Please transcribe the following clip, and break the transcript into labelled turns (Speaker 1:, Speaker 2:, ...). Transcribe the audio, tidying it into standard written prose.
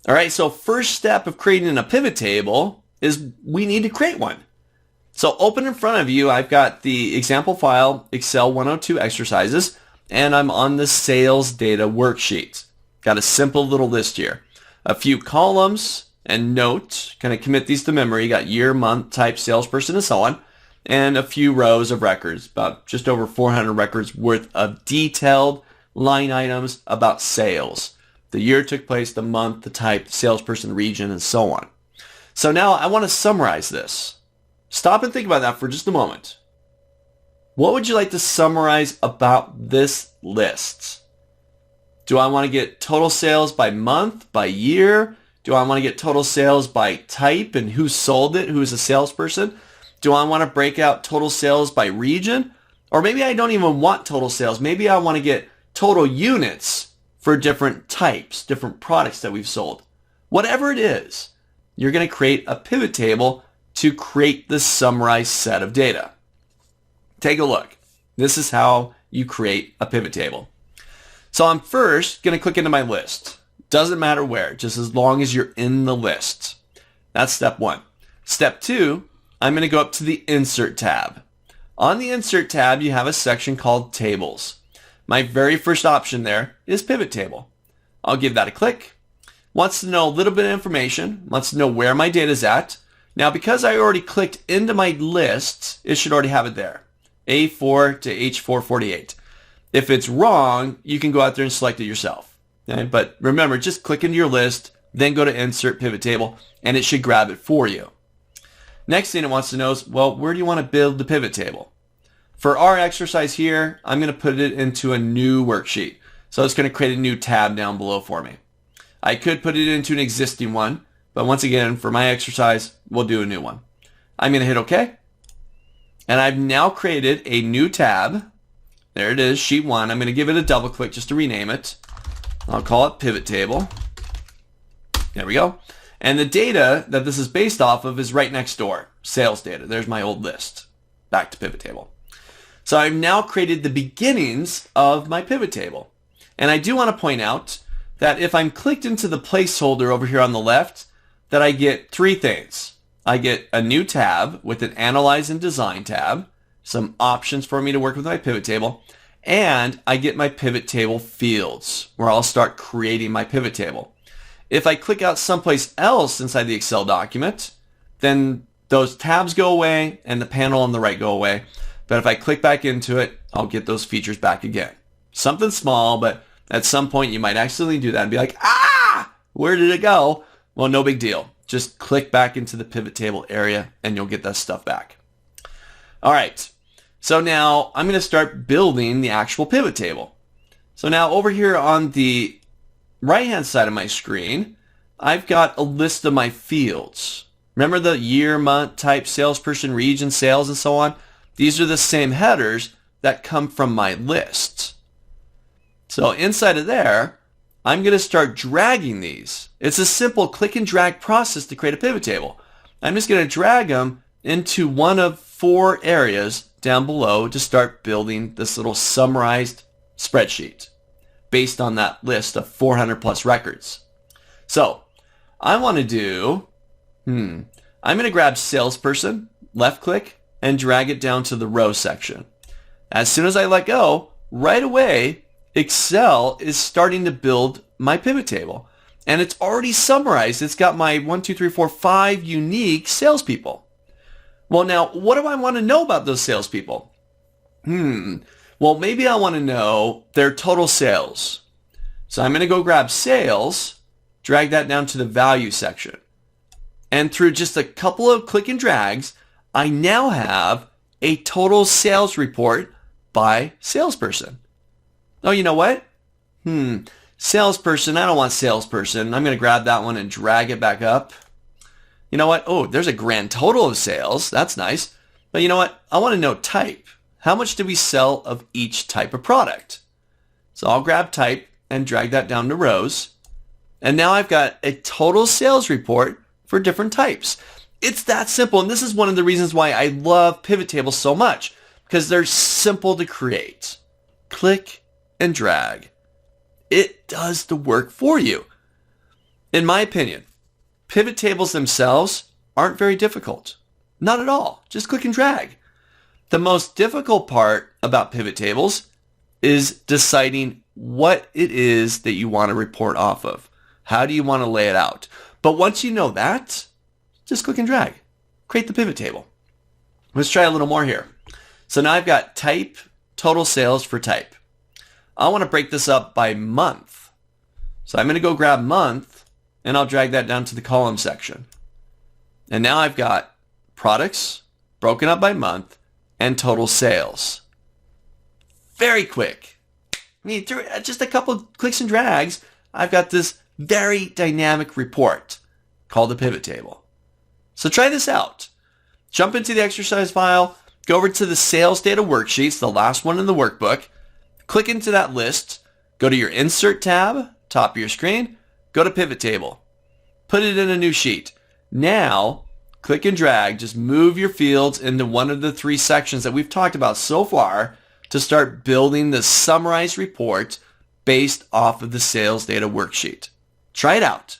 Speaker 1: All right, so first step of creating a pivot table is we need to create one. So open in front of you, I've got the example file, Excel 102 exercises, and I'm on the sales data worksheet. Got a simple little list here. A few columns and notes, kind of commit these to memory. Got year, month, type, salesperson, and so on. And a few rows of records, about just over 400 records worth of detailed line items about sales. The year took place, the month, the type, the salesperson, the region, and so on. So now I want to summarize this. Stop and think about that for just a moment. What would you like to summarize about this list? Do I want to get total sales by month, by year? Do I want to get total sales by type and who sold it, who's a salesperson? Do I want to break out total sales by region? Or maybe I don't even want total sales. Maybe I want to get total units for different types, different products that we've sold. Whatever it is, you're going to create a pivot table to create this summarized set of data. Take a look. This is how you create a pivot table. So I'm first going to click into my list. Doesn't matter where, just as long as you're in the list. That's step one. Step two, I'm going to go up to the Insert tab. On the Insert tab, you have a section called Tables. My very first option there is Pivot Table. I'll give that a click. Wants to know a little bit of information. Wants to know where my data is at. Now, because I already clicked into my list, it should already have it there. A4 to H448. If it's wrong, you can go out there and select it yourself. Okay? But remember, just click into your list, then go to Insert Pivot Table, and it should grab it for you. Next thing it wants to know is, well, where do you want to build the pivot table? For our exercise here, I'm going to put it into a new worksheet. So it's going to create a new tab down below for me. I could put it into an existing one, but once again, for my exercise, we'll do a new one. I'm going to hit OK. And I've now created a new tab. There it is, Sheet 1. I'm going to give it a double click just to rename it. I'll call it Pivot Table. There we go. And the data that this is based off of is right next door, sales data. There's my old list. Back to Pivot Table. So I've now created the beginnings of my pivot table. And I do want to point out that if I'm clicked into the placeholder over here on the left, that I get three things. I get a new tab with an Analyze and Design tab, some options for me to work with my pivot table, and I get my pivot table fields where I'll start creating my pivot table. If I click out someplace else inside the Excel document, then those tabs go away and the panel on the right go away. But if I click back into it, I'll get those features back again. Something small, but at some point you might accidentally do that and be like, where did it go? Well, no big deal. Just click back into the pivot table area and you'll get that stuff back. All right. So now I'm going to start building the actual pivot table. So now over here on the right-hand side of my screen, I've got a list of my fields. Remember the year, month, type, salesperson, region, sales, and so on? These are the same headers that come from my list. So inside of there, I'm going to start dragging these. It's a simple click and drag process to create a pivot table. I'm just going to drag them into one of 4 areas down below to start building this little summarized spreadsheet based on that list of 400 plus records. So I want to do, I'm going to grab salesperson, left click, and drag it down to the row section. As soon as I let go, right away, Excel is starting to build my pivot table. And it's already summarized. It's got my 1, 2, 3, 4, 5 unique salespeople. Well, now, what do I want to know about those salespeople? Well, maybe I want to know their total sales. So I'm going to go grab sales, drag that down to the value section. And through just a couple of click and drags, I now have a total sales report by salesperson. Oh, you know what? Salesperson, I don't want salesperson. I'm going to grab that one and drag it back up. You know what? Oh, there's a grand total of sales. That's nice. But you know what? I want to know type. How much did we sell of each type of product? So I'll grab type and drag that down to rows. And now I've got a total sales report for different types. It's that simple. And this is one of the reasons why I love pivot tables so much, because they're simple to create. Click and drag. It does the work for you. In my opinion, pivot tables themselves aren't very difficult. Not at all. Just click and drag. The most difficult part about pivot tables is deciding what it is that you want to report off of. How do you want to lay it out? But once you know that, just click and drag. Create the pivot table. Let's try a little more here. So now I've got type, total sales for type. I want to break this up by month. So I'm going to go grab month, and I'll drag that down to the column section. And now I've got products broken up by month and total sales. Very quick. I mean, through just a couple clicks and drags, I've got this very dynamic report called the pivot table. So try this out. Jump into the exercise file, go over to the sales data worksheets, the last one in the workbook, click into that list, go to your insert tab, top of your screen, go to pivot table, put it in a new sheet. Now, click and drag, just move your fields into one of the 3 sections that we've talked about so far to start building the summarized report based off of the sales data worksheet. Try it out.